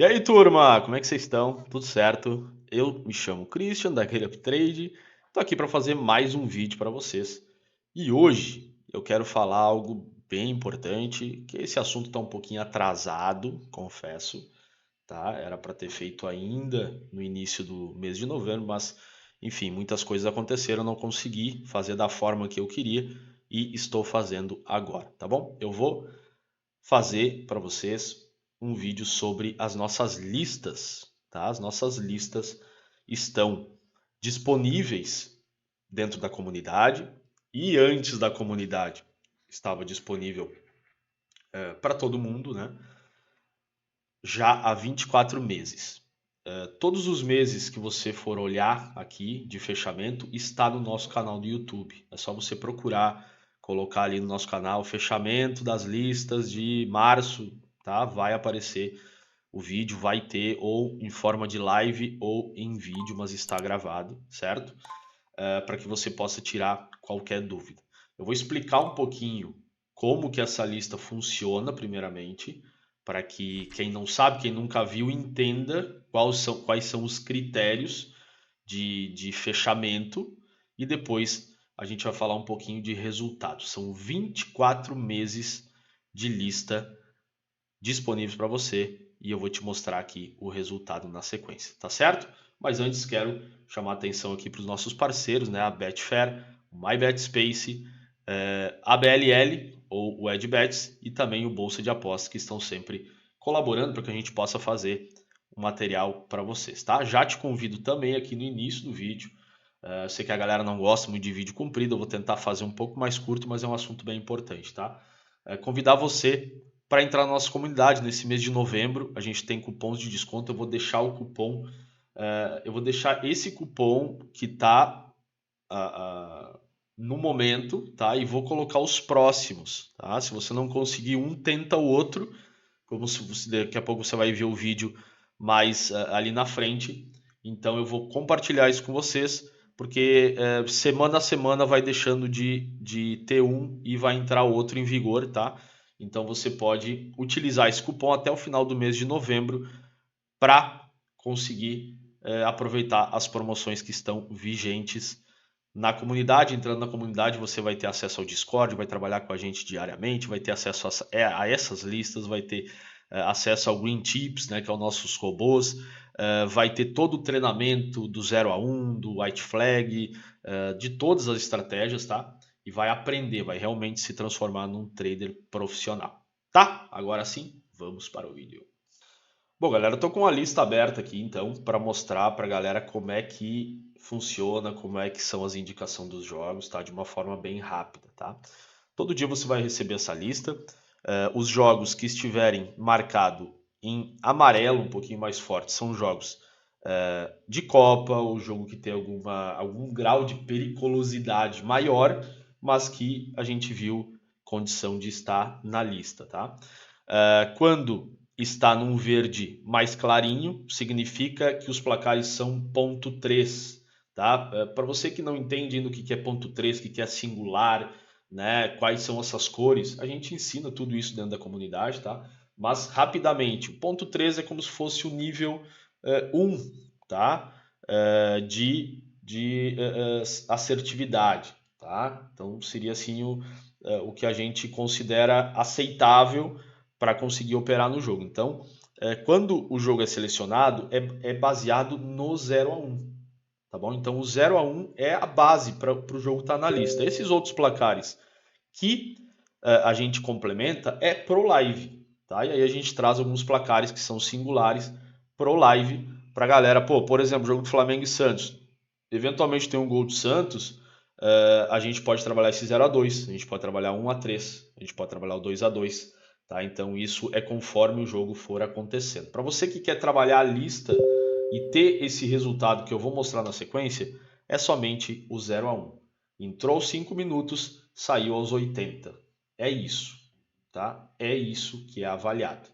E aí, turma, como é que vocês estão? Tudo certo? Eu me chamo Christian, da Aquele Uptrade. Tô aqui para fazer mais um vídeo para vocês. E hoje eu quero falar algo bem importante, que esse assunto está um pouquinho atrasado, confesso, tá? Era para ter feito ainda no início do mês de novembro, mas enfim, muitas coisas aconteceram, eu não consegui fazer da forma que eu queria e estou fazendo agora, tá bom? Eu vou fazer para vocês um vídeo sobre as nossas listas, tá? As nossas listas estão disponíveis dentro da comunidade e antes da comunidade estava disponível para todo mundo, né? Já há 24 meses. Todos os meses que você for olhar aqui de fechamento está no nosso canal do YouTube. É só você procurar, colocar ali no nosso canal fechamento das listas de março, tá? Vai aparecer o vídeo, vai ter ou em forma de live ou em vídeo, mas está gravado, certo? Para que você possa tirar qualquer dúvida. Eu vou explicar um pouquinho como que essa lista funciona, primeiramente, para que quem não sabe, quem nunca viu, entenda quais são os critérios de fechamento e depois a gente vai falar um pouquinho de resultados. São 24 meses de lista disponíveis para você e eu vou te mostrar aqui o resultado na sequência, tá certo? Mas antes quero chamar a atenção aqui para os nossos parceiros, né? A Betfair, o MyBetSpace, a BLL ou o EdBets e também o Bolsa de Apostas que estão sempre colaborando para que a gente possa fazer o material para vocês, tá? Já te convido também aqui no início do vídeo. Eu sei que a galera não gosta muito de vídeo comprido, eu vou tentar fazer um pouco mais curto, mas é um assunto bem importante, tá? Convidar você para entrar na nossa comunidade nesse mês de novembro. A gente tem cupons de desconto. Eu vou deixar o cupom, eu vou deixar esse cupom que está no momento, tá? E vou colocar os próximos, tá? Se você não conseguir um, tenta o outro. Como se daqui a pouco você vai ver o vídeo mais ali na frente. Então eu vou compartilhar isso com vocês, porque semana a semana vai deixando de ter um e vai entrar outro em vigor, tá? Então você pode utilizar esse cupom até o final do mês de novembro para conseguir aproveitar as promoções que estão vigentes na comunidade. Entrando na comunidade, você vai ter acesso ao Discord, vai trabalhar com a gente diariamente, vai ter acesso a essas listas, vai ter acesso ao Green Tips, né, que é o nossos robôs, vai ter todo o treinamento do 0 a 1, do White Flag, de todas as estratégias, tá? E vai aprender, vai realmente se transformar num trader profissional. Tá? Agora sim, vamos para o vídeo. Bom, galera, eu tô com a lista aberta aqui, então, para mostrar para a galera como é que funciona, como é que são as indicações dos jogos, tá? De uma forma bem rápida, tá? Todo dia você vai receber essa lista. Os jogos que estiverem marcado em amarelo, um pouquinho mais forte, são jogos de Copa, ou jogo que tem algum grau de periculosidade maior, mas que a gente viu condição de estar na lista, tá? Quando está num verde mais clarinho, significa que os placares são ponto 3, tá? Para você que não entende ainda o que é ponto 3, o que é singular, né? Quais são essas cores, a gente ensina tudo isso dentro da comunidade, tá? Mas rapidamente, o ponto 3 é como se fosse o nível 1, tá? De assertividade, tá? Então seria assim o que a gente considera aceitável para conseguir operar no jogo. Então, quando o jogo é selecionado, é baseado no 0 a 1, tá bom? Então, o 0 a 1 é a base para o jogo estar na lista. Esses outros placares que a gente complementa é pro live, tá? E aí a gente traz alguns placares que são singulares pro live para galera. Pô, por exemplo, jogo do Flamengo e Santos. Eventualmente tem um gol do Santos, a gente pode trabalhar esse 0 a 2, a gente pode trabalhar 1 a 3, a gente pode trabalhar o 2 a 2, tá? Então isso é conforme o jogo for acontecendo. Para você que quer trabalhar a lista e ter esse resultado que eu vou mostrar na sequência, é somente o 0 a 1. Entrou 5 minutos, saiu aos 80. É isso, tá? É isso que é avaliado.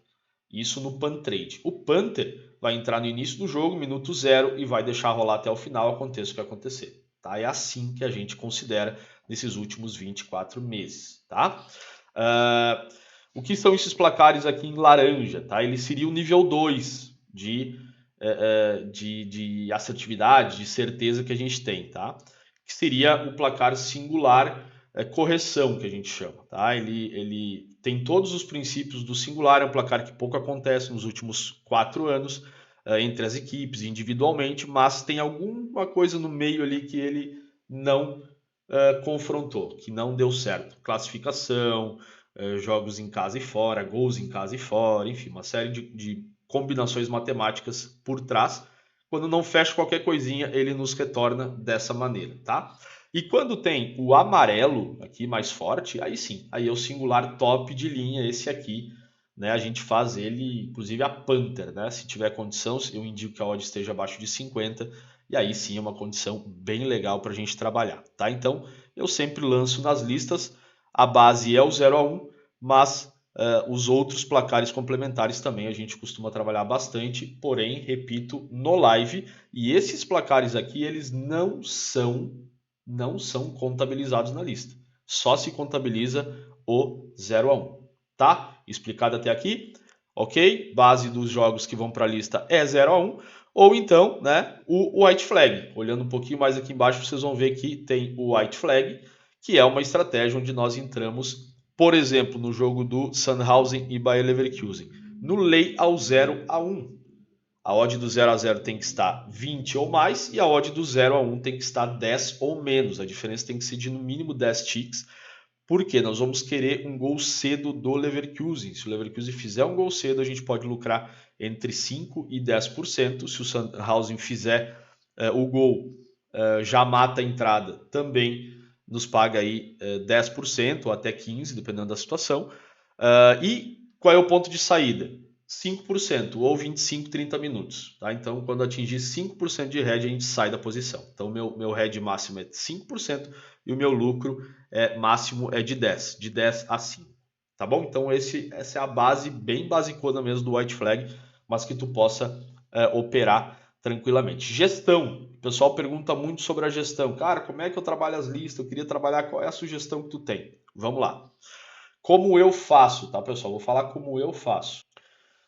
Isso no Pantrade. O Panther vai entrar no início do jogo, minuto 0, e vai deixar rolar até o final, aconteça o que acontecer. Tá? É assim que a gente considera nesses últimos 24 meses. Tá? O que são esses placares aqui em laranja? Tá? Ele seria o nível 2. de assertividade, de certeza que a gente tem, tá? Que seria o placar singular correção, que a gente chama, tá? Ele tem todos os princípios do singular, é um placar que pouco acontece nos últimos 4 anos, entre as equipes, individualmente, mas tem alguma coisa no meio ali que ele não confrontou, que não deu certo. Classificação, jogos em casa e fora, gols em casa e fora, enfim, uma série de combinações matemáticas por trás. Quando não fecha qualquer coisinha, ele nos retorna dessa maneira, tá? E quando tem o amarelo aqui mais forte, aí sim, aí é o singular top de linha, esse aqui, né? A gente faz ele, inclusive a Panther, né? Se tiver condição, eu indico que a odd esteja abaixo de 50, e aí sim é uma condição bem legal para a gente trabalhar, tá? Então eu sempre lanço nas listas, a base é o 0 a 1, mas os outros placares complementares também a gente costuma trabalhar bastante, porém, repito, no live, e esses placares aqui, eles não são contabilizados na lista. Só se contabiliza o 0 a 1, tá? Explicado até aqui, ok? Base dos jogos que vão para a lista é 0 a 1, ou então, né, o white flag. Olhando um pouquinho mais aqui embaixo, vocês vão ver que tem o white flag, que é uma estratégia onde nós entramos, por exemplo, no jogo do Sandhausen e Bayer Leverkusen, no lay ao 0 a 1. A odd do 0 a 0 tem que estar 20 ou mais e a odd do 0 a 1 tem que estar 10 ou menos. A diferença tem que ser de no mínimo 10 ticks. Por quê? Nós vamos querer um gol cedo do Leverkusen. Se o Leverkusen fizer um gol cedo, a gente pode lucrar entre 5% e 10%. Se o Sandhausen fizer o gol, já mata a entrada, também nos paga aí 10% ou até 15%, dependendo da situação. E qual é o ponto de saída? 5% ou 25, 30 minutos. Tá? Então, quando atingir 5% de head, a gente sai da posição. Então, meu head máximo é 5% e o meu lucro máximo é de 10 a 5. Tá bom? Então, essa é a base, bem basicona mesmo do white flag, mas que tu possa operar tranquilamente. Gestão. O pessoal pergunta muito sobre a gestão. Cara, como é que eu trabalho as listas? Eu queria trabalhar, qual é a sugestão que tu tem? Vamos lá. Como eu faço, tá, pessoal? Vou falar como eu faço.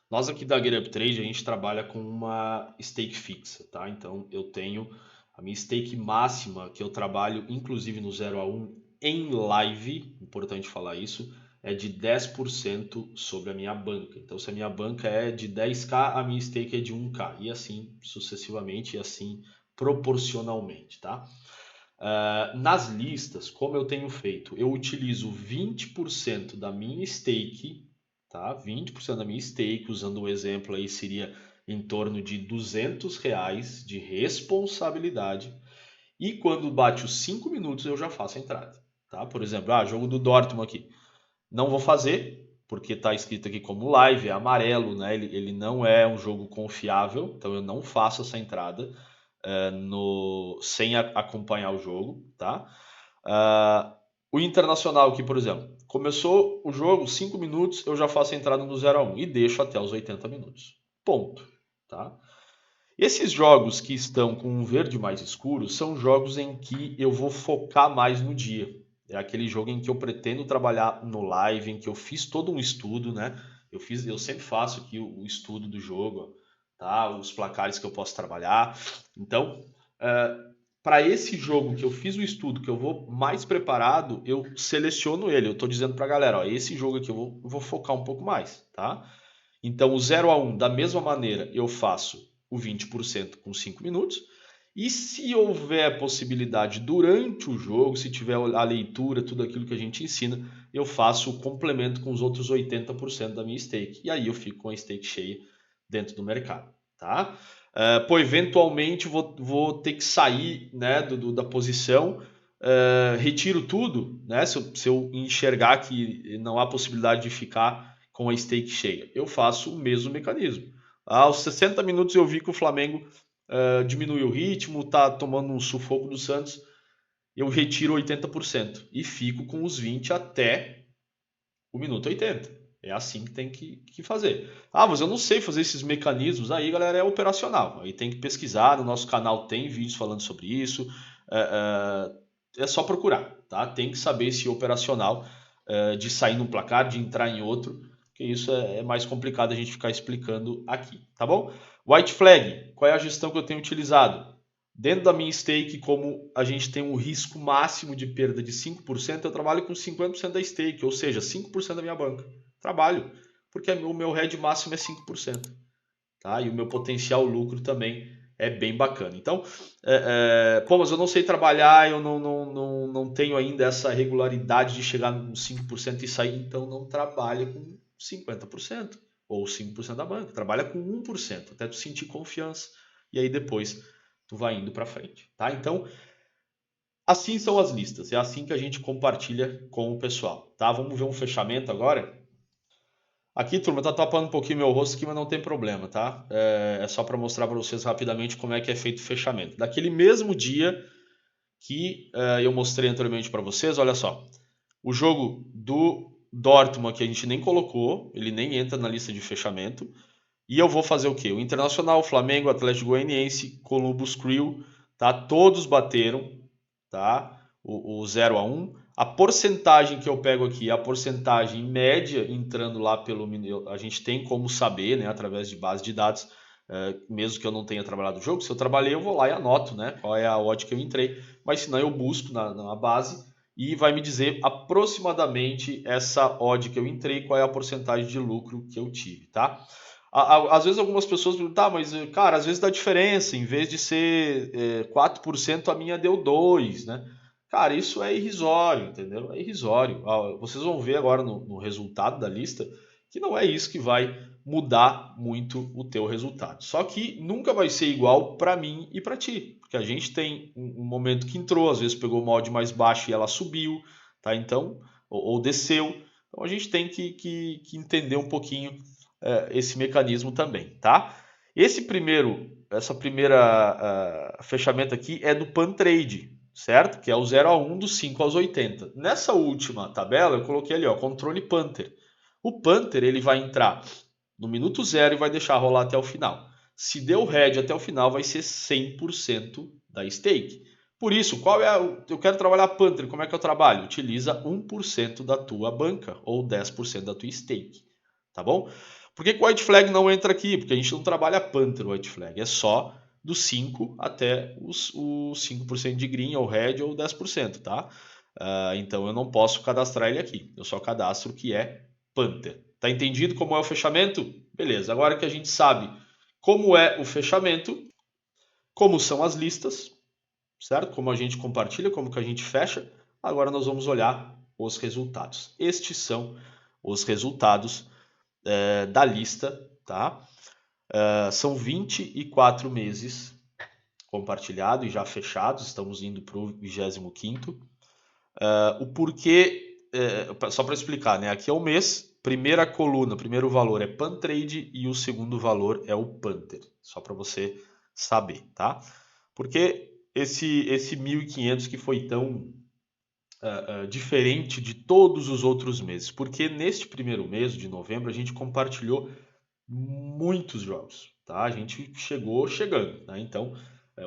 Nós aqui da GetUp Trade, a gente trabalha com uma stake fixa, tá? Então, eu tenho a minha stake máxima, que eu trabalho inclusive no 0 a 1 em live, importante falar isso, é de 10% sobre a minha banca. Então, se a minha banca é de 10k, a minha stake é de 1k, e assim sucessivamente, e assim proporcionalmente, tá? Nas listas, como eu tenho feito, eu utilizo 20% da minha stake, tá? 20% da minha stake, usando o exemplo aí, seria em torno de R$ 200 de responsabilidade. E quando bate os 5 minutos, eu já faço a entrada, tá? Por exemplo, jogo do Dortmund aqui. Não vou fazer, porque está escrito aqui como live, é amarelo, né? Ele não é um jogo confiável, então eu não faço essa entrada sem acompanhar o jogo, tá? O Internacional aqui, por exemplo, começou o jogo, 5 minutos, eu já faço a entrada no 0 a 1 e deixo até os 80 minutos. Ponto, tá? Esses jogos que estão com um verde mais escuro são jogos em que eu vou focar mais no dia. É aquele jogo em que eu pretendo trabalhar no live, em que eu fiz todo um estudo, né? Eu sempre faço aqui o estudo do jogo, tá? Os placares que eu posso trabalhar. Então, para esse jogo que eu fiz o estudo, que eu vou mais preparado, eu seleciono ele. Eu estou dizendo para a galera, ó, esse jogo aqui eu vou focar um pouco mais, tá? Então, o 0 a 1, da mesma maneira, eu faço o 20% com 5 minutos. E se houver possibilidade durante o jogo, se tiver a leitura, tudo aquilo que a gente ensina, eu faço o complemento com os outros 80% da minha stake. E aí eu fico com a stake cheia dentro do mercado, tá? Eventualmente vou ter que sair, né, da posição, retiro tudo, né? Se eu enxergar que não há possibilidade de ficar com a stake cheia, eu faço o mesmo mecanismo. Aos 60 minutos eu vi que o Flamengo diminui o ritmo, tá tomando um sufoco do Santos, eu retiro 80% e fico com os 20 até o minuto 80. É assim que tem que fazer. Mas eu não sei fazer esses mecanismos. Aí, galera, é operacional. Aí tem que pesquisar. No nosso canal tem vídeos falando sobre isso. É só procurar, tá? Tem que saber esse operacional de sair num placar, de entrar em outro, porque isso é mais complicado a gente ficar explicando aqui, tá bom? White Flag, qual é a gestão que eu tenho utilizado? Dentro da minha stake, como a gente tem um risco máximo de perda de 5%, eu trabalho com 50% da stake, ou seja, 5% da minha banca. Trabalho, porque o meu head máximo é 5%. Tá? E o meu potencial lucro também é bem bacana. Então, pô, mas eu não sei trabalhar, eu não tenho ainda essa regularidade de chegar nos 5% e sair, então não trabalha com 50% ou 5% da banca, trabalha com 1%, até tu sentir confiança e aí depois tu vai indo para frente, tá? Então, assim são as listas, é assim que a gente compartilha com o pessoal, tá? Vamos ver um fechamento agora? Aqui, turma, tá tapando um pouquinho meu rosto aqui, mas não tem problema, tá? É só para mostrar para vocês rapidamente como é que é feito o fechamento. Daquele mesmo dia que eu mostrei anteriormente para vocês, olha só. O jogo do Dortmund que a gente nem colocou, ele nem entra na lista de fechamento. E eu vou fazer o quê? O Internacional, Flamengo, Atlético Goianiense, Columbus Crew, tá? Todos bateram, tá? O 0 a 1. A porcentagem que eu pego aqui é a porcentagem média entrando lá pelo. A gente tem como saber, né? Através de base de dados, mesmo que eu não tenha trabalhado o jogo. Se eu trabalhei, eu vou lá e anoto, né? Qual é a odd que eu entrei. Mas se não, eu busco na base e vai me dizer aproximadamente essa odd que eu entrei, qual é a porcentagem de lucro que eu tive, tá? Às vezes algumas pessoas perguntam, tá, mas cara, às vezes dá diferença, em vez de ser 4%, a minha deu 2%, né? Cara, isso é irrisório, entendeu? É irrisório. Vocês vão ver agora no resultado da lista que não é isso que vai mudar muito o teu resultado. Só que nunca vai ser igual para mim e para ti, porque a gente tem um momento que entrou, às vezes pegou uma odd mais baixa e ela subiu, tá? Então, ou desceu. Então a gente tem que entender um pouquinho esse mecanismo também, tá? Essa primeira fechamento aqui é do Pan Trade, certo? Que é o 0 a 1 dos 5 aos 80. Nessa última tabela eu coloquei ali, ó, controle Panther. O Panther ele vai entrar no minuto zero e vai deixar rolar até o final. Se deu head até o final, vai ser 100% da stake. Por isso, eu quero trabalhar Panther, como é que eu trabalho? Utiliza 1% da tua banca ou 10% da tua stake, tá bom? Por que o White Flag não entra aqui? Porque a gente não trabalha Panther White Flag, é só dos 5 até os 5% de green ou red ou 10%, tá? Então eu não posso cadastrar ele aqui, eu só cadastro o que é Panther. Tá entendido como é o fechamento? Beleza, agora que a gente sabe como é o fechamento, como são as listas, certo? Como a gente compartilha, como que a gente fecha, agora nós vamos olhar os resultados. Estes são os resultados da lista, tá? São 24 meses compartilhado e já fechados, estamos indo para o 25º. O porquê, só para explicar, né? Aqui é o mês, primeira coluna, primeiro valor é Pantrade e o segundo valor é o Panther, só para você saber, tá? Porque esse 1.500 que foi tão diferente de todos os outros meses? Porque neste primeiro mês de novembro a gente compartilhou muitos jogos, tá? A gente chegou chegando, né? Então,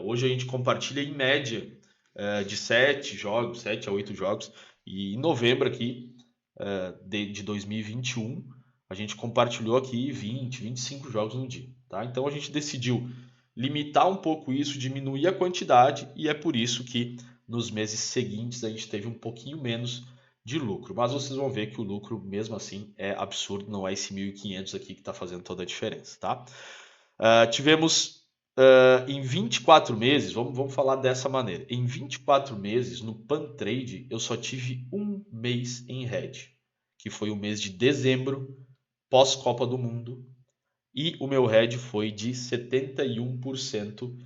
hoje a gente compartilha em média de 7 jogos, 7 a 8 jogos, e em novembro aqui de 2021 a gente compartilhou aqui 20, 25 jogos no dia, tá? Então a gente decidiu limitar um pouco isso, diminuir a quantidade, e é por isso que nos meses seguintes a gente teve um pouquinho menos de lucro. Mas vocês vão ver que o lucro, mesmo assim, é absurdo, não é esse 1.500 aqui que está fazendo toda a diferença, tá? Tivemos em 24 meses, vamos falar dessa maneira. Em 24 meses, no Pantrade, eu só tive um mês em red, que foi o mês de dezembro, pós-Copa do Mundo, e o meu red foi de 71%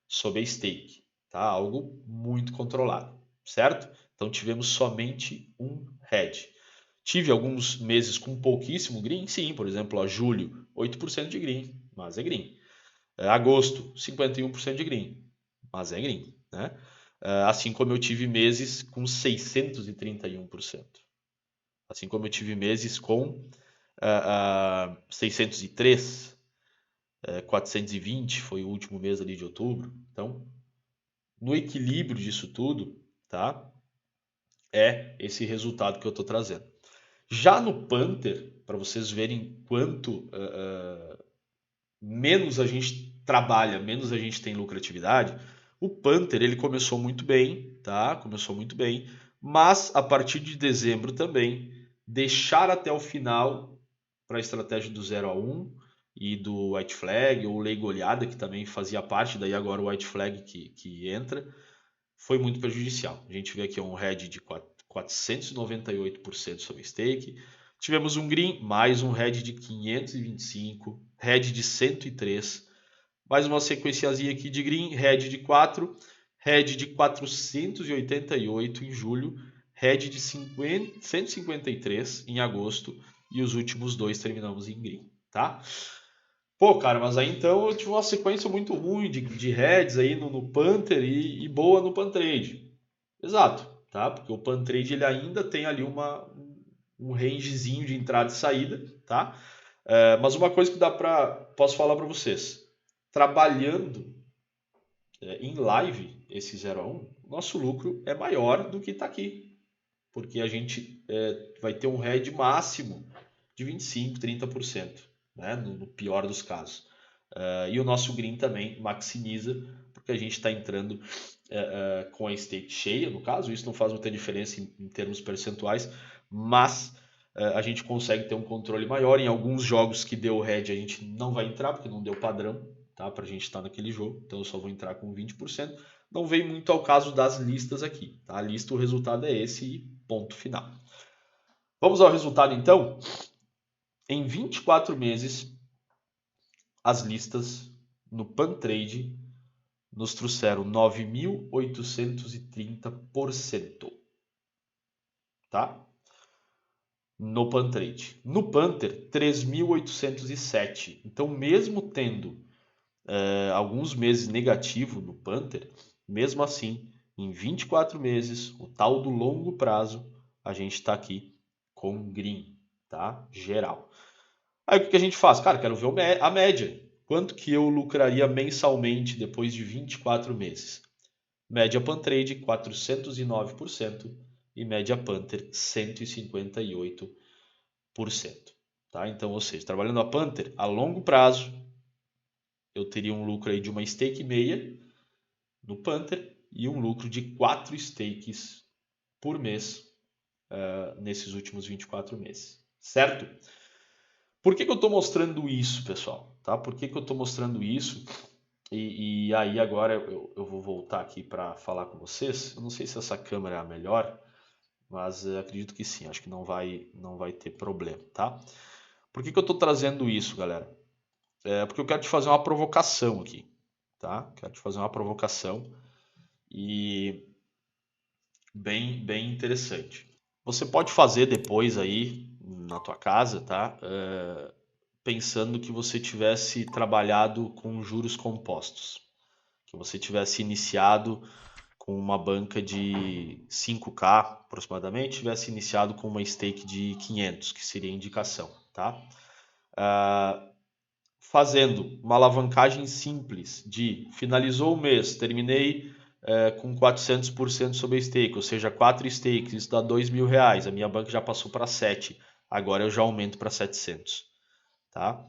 sob a stake, tá? Algo muito controlado, certo? Então tivemos somente um red. Tive alguns meses com pouquíssimo green, sim, por exemplo, ó, julho, 8% de green, mas é green. Agosto, 51% de green, mas é green, né? Assim como eu tive meses com 631%. Assim como eu tive meses com 603, 420 foi o último mês ali de outubro. Então, no equilíbrio disso tudo, tá? É esse resultado que eu estou trazendo. Já no Panther, para vocês verem quanto menos a gente trabalha, menos a gente tem lucratividade. O Panther ele começou muito bem, tá? Começou muito bem, mas a partir de dezembro também deixar até o final para a estratégia do 0 a 1 e do White Flag ou Lei Goleada, que também fazia parte, daí agora o White Flag que entra, foi muito prejudicial. A gente vê aqui um head de 498% sobre stake. Tivemos um green, mais um head de 525, head de 103, mais uma sequenciazinha aqui de green, head de 4, head de 488 em julho, head de 153 em agosto e os últimos dois terminamos em green, tá? Pô, cara, mas aí então eu tive uma sequência muito ruim de heads aí no Panther e boa no Pantrade. Exato, tá? Porque o Pantrade ele ainda tem ali um rangezinho de entrada e saída, tá? Mas uma coisa que posso falar para vocês, trabalhando em live esse 0 a 1, nosso lucro é maior do que está aqui, porque a gente vai ter um head máximo de 25, 30%, né? No pior dos casos. E o nosso green também maximiza, porque a gente está entrando com a stake cheia, no caso, isso não faz muita diferença em termos percentuais, mas a gente consegue ter um controle maior. Em alguns jogos que deu head a gente não vai entrar, porque não deu padrão, tá? Para a gente estar naquele jogo, então eu só vou entrar com 20%. Não vem muito ao caso das listas aqui, tá? A lista, o resultado é esse e ponto final. Vamos ao resultado então? Em 24 meses, as listas no Pantrade nos trouxeram 9.830%, tá? No Pantrade. No Panther, 3.807. Então, mesmo tendo alguns meses negativo no Panther, mesmo assim, em 24 meses, o tal do longo prazo, a gente está aqui com green, tá? Geral. Aí o que a gente faz? Cara, quero ver a média. Quanto que eu lucraria mensalmente depois de 24 meses? Média Pantrade 409% e média Panther 158%. Tá? Então, ou seja, trabalhando a Panther a longo prazo, eu teria um lucro aí de uma stake e meia no Panther e um lucro de 4 stakes por mês nesses últimos 24 meses. Certo? Por que eu estou mostrando isso, pessoal? Tá? Por que eu estou mostrando isso? E aí agora eu vou voltar aqui para falar com vocês. Eu não sei se essa câmera é a melhor, mas acredito que sim. Acho que não vai ter problema, tá? Por que eu estou trazendo isso, galera? Porque eu quero te fazer uma provocação aqui, tá? Quero te fazer uma provocação e bem interessante. Você pode fazer depois aí na tua casa, tá? Pensando que você tivesse trabalhado com juros compostos, que você tivesse iniciado com uma banca de 5K aproximadamente, tivesse iniciado com uma stake de 500, que seria a indicação, tá? Fazendo uma alavancagem simples de finalizou o mês, terminei com 400% sobre a stake, ou seja, 4 stakes, isso dá R$ 2.000, a minha banca já passou para 7, agora eu já aumento para 700, tá?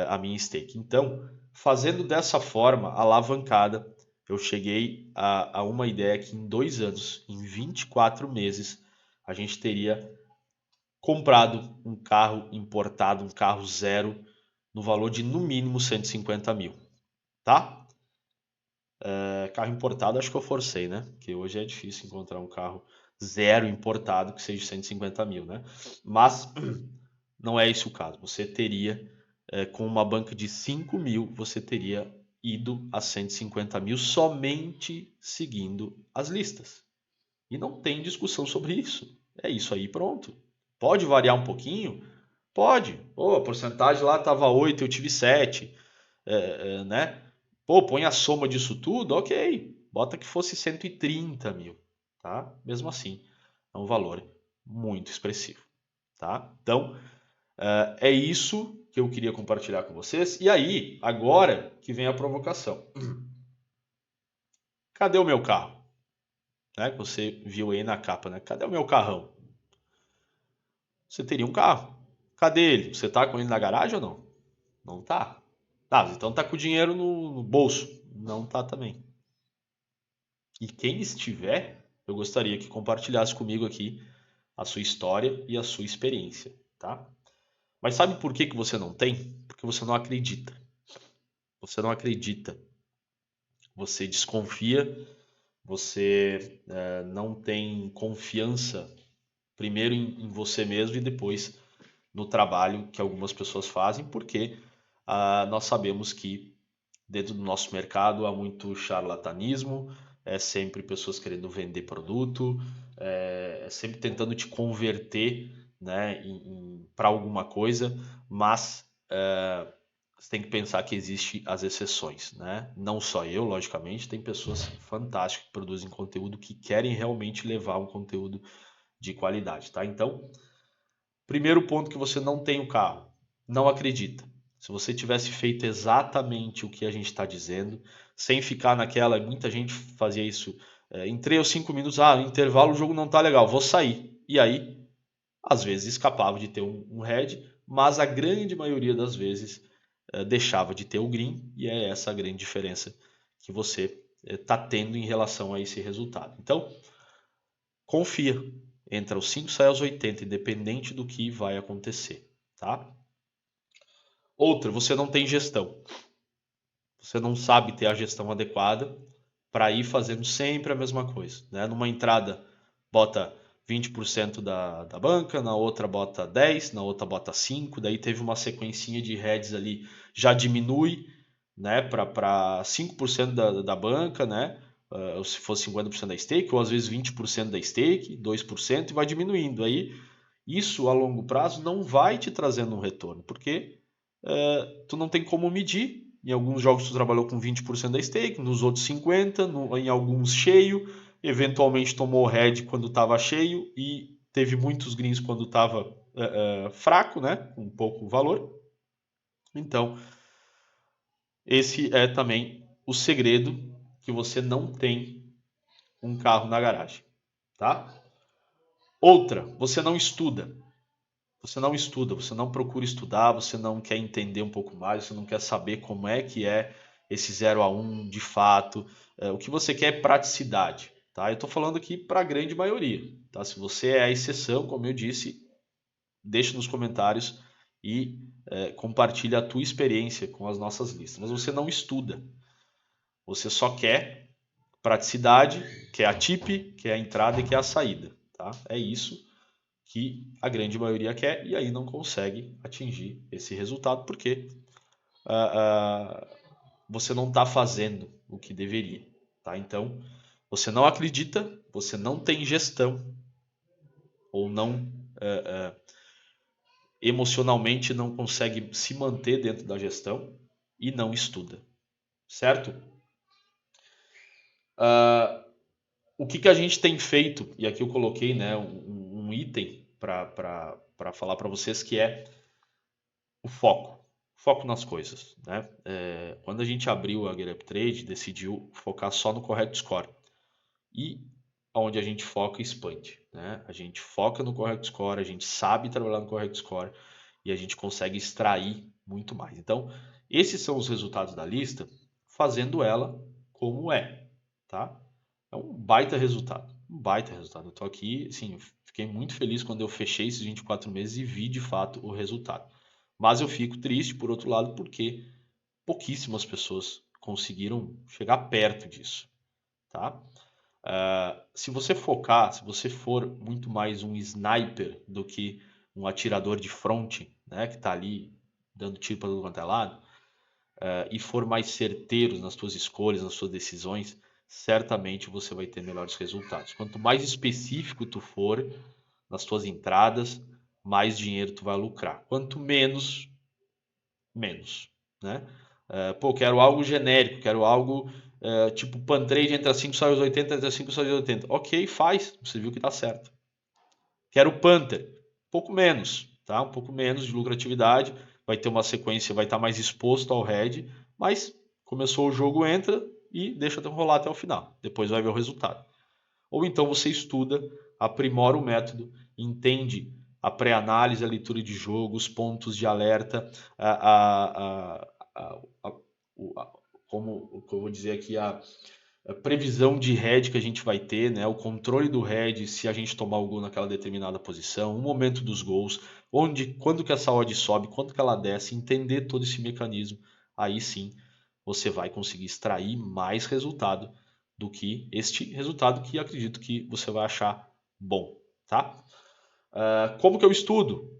A minha stake. Então, fazendo dessa forma, alavancada, eu cheguei a uma ideia que em 2 anos, em 24 meses, a gente teria comprado um carro importado, um carro zero, no valor de no mínimo 150 mil, tá? Carro importado acho que eu forcei, né? Porque hoje é difícil encontrar um carro zero importado que seja 150 mil, né? Mas não é esse o caso. Você teria, com uma banca de 5 mil, você teria ido a 150 mil somente seguindo as listas. E não tem discussão sobre isso. É isso aí, pronto. Pode variar um pouquinho? Pode. Pô, a porcentagem lá estava 8, eu tive 7, né? Pô, põe a soma disso tudo, ok. Bota que fosse 130 mil, tá? Mesmo assim, é um valor muito expressivo, tá? Então, é isso que eu queria compartilhar com vocês. E aí, agora que vem a provocação. Cadê o meu carro? Né? Que você viu aí na capa, né? Cadê o meu carrão? Você teria um carro. Cadê ele? Você tá com ele na garagem ou não? Não tá. Tá, então tá com o dinheiro no bolso. Não tá também. E quem estiver, eu gostaria que compartilhasse comigo aqui a sua história e a sua experiência, tá? Mas sabe por que que você não tem? Porque você não acredita. Você não acredita. Você desconfia, você não tem confiança, primeiro em você mesmo e depois no trabalho que algumas pessoas fazem, porque nós sabemos que dentro do nosso mercado há muito charlatanismo, é sempre pessoas querendo vender produto, é sempre tentando te converter, né, para alguma coisa, mas você tem que pensar que existem as exceções, né? Não só eu, logicamente, tem pessoas fantásticas que produzem conteúdo que querem realmente levar um conteúdo de qualidade, tá? Então, primeiro ponto que você não tem o carro, não acredita. Se você tivesse feito exatamente o que a gente está dizendo, sem ficar naquela, muita gente fazia isso, em 3 ou 5 minutos, no intervalo o jogo não tá legal, vou sair. E aí, às vezes escapava de ter um head, mas a grande maioria das vezes deixava de ter o green, e é essa a grande diferença que você está tendo em relação a esse resultado. Então, confia. Entra os 5, sai aos 80, independente do que vai acontecer, tá? Outra, você não tem gestão. Você não sabe ter a gestão adequada para ir fazendo sempre a mesma coisa, né? Numa entrada, bota 20% da banca, na outra bota 10, na outra bota 5, daí teve uma sequencinha de heads ali, já diminui, né, para 5% da banca, né? Ou se fosse 50% da stake, ou às vezes 20% da stake, 2% e vai diminuindo. Aí isso a longo prazo não vai te trazendo um retorno, porque tu não tem como medir. Em alguns jogos tu trabalhou com 20% da stake, nos outros 50%, em alguns cheio, eventualmente tomou head quando estava cheio e teve muitos greens quando estava fraco, né, com pouco valor. Então, esse é também o segredo que você não tem um carro na garagem, tá? Outra, você não estuda. Você não estuda, você não procura estudar, você não quer entender um pouco mais, você não quer saber como é que é esse 0 a 1 de fato. O que você quer é praticidade, tá? Eu estou falando aqui para a grande maioria, tá? Se você é a exceção, como eu disse, deixe nos comentários e compartilhe a tua experiência com as nossas listas. Mas você não estuda, você só quer praticidade, quer a tip, quer a entrada e quer a saída, tá? É isso que a grande maioria quer e aí não consegue atingir esse resultado porque você não está fazendo o que deveria, tá? Então, você não acredita, você não tem gestão ou não emocionalmente não consegue se manter dentro da gestão e não estuda, certo? O que a gente tem feito, e aqui eu coloquei, né, um item para falar para vocês que é o foco. Foco nas coisas, né? Quando a gente abriu a GetUp Trade, decidiu focar só no Correct Score. E onde a gente foca, expande, né? A gente foca no Correct Score, a gente sabe trabalhar no Correct Score e a gente consegue extrair muito mais. Então, esses são os resultados da lista, fazendo ela como é, tá? É um baita resultado, um baita resultado. Eu tô aqui, assim, fiquei muito feliz quando eu fechei esses 24 meses e vi de fato o resultado. Mas eu fico triste, por outro lado, porque pouquíssimas pessoas conseguiram chegar perto disso, tá? Se você focar, se você for muito mais um sniper do que um atirador de fronte, né, que está ali dando tiro para todo quanto é lado, e for mais certeiro nas suas escolhas, nas suas decisões, certamente você vai ter melhores resultados. Quanto mais específico tu for nas tuas entradas, mais dinheiro tu vai lucrar. Quanto menos, menos, né? Quero algo genérico, quero algo tipo Pantrade entra 5, sai os 80, entra 5, sai os 80. Ok, faz, você viu que tá certo. Quero Panther, pouco menos, tá? Um pouco menos de lucratividade, vai ter uma sequência, vai estar mais exposto ao head, mas começou o jogo, entra e deixa rolar até o final. Depois vai ver o resultado. Ou então você estuda, aprimora o método, entende a pré-análise, a leitura de jogo, os pontos de alerta, a, como eu vou dizer aqui, a previsão de head que a gente vai ter, né? O controle do head, se a gente tomar o gol naquela determinada posição, o momento dos gols, quando que essa odd sobe, quando que ela desce, entender todo esse mecanismo, aí sim você vai conseguir extrair mais resultado do que este resultado que acredito que você vai achar bom, tá? Como que eu estudo?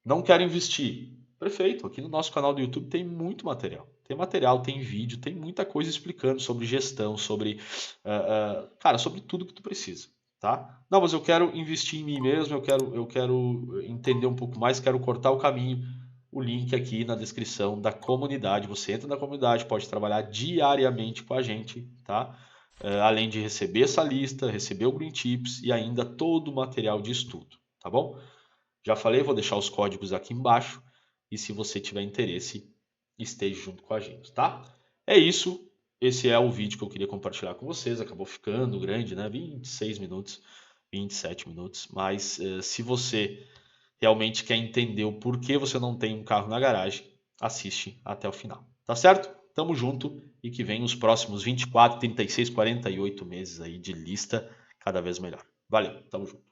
Não quero investir. Perfeito, aqui no nosso canal do YouTube tem muito material. Tem material, tem vídeo, tem muita coisa explicando sobre gestão, sobre, cara, sobre tudo que tu precisa, tá? Não, mas eu quero investir em mim mesmo, eu quero entender um pouco mais, quero cortar o caminho. O link aqui na descrição da comunidade. Você entra na comunidade, pode trabalhar diariamente com a gente, tá? Além de receber essa lista, receber o Green Tips e ainda todo o material de estudo, tá bom? Já falei, vou deixar os códigos aqui embaixo. E se você tiver interesse, esteja junto com a gente, tá? É isso. Esse é o vídeo que eu queria compartilhar com vocês. Acabou ficando grande, né? 26 minutos, 27 minutos. Mas se você realmente quer entender o porquê você não tem um carro na garagem, assiste até o final. Tá certo? Tamo junto e que vem os próximos 24, 36, 48 meses aí de lista cada vez melhor. Valeu, tamo junto.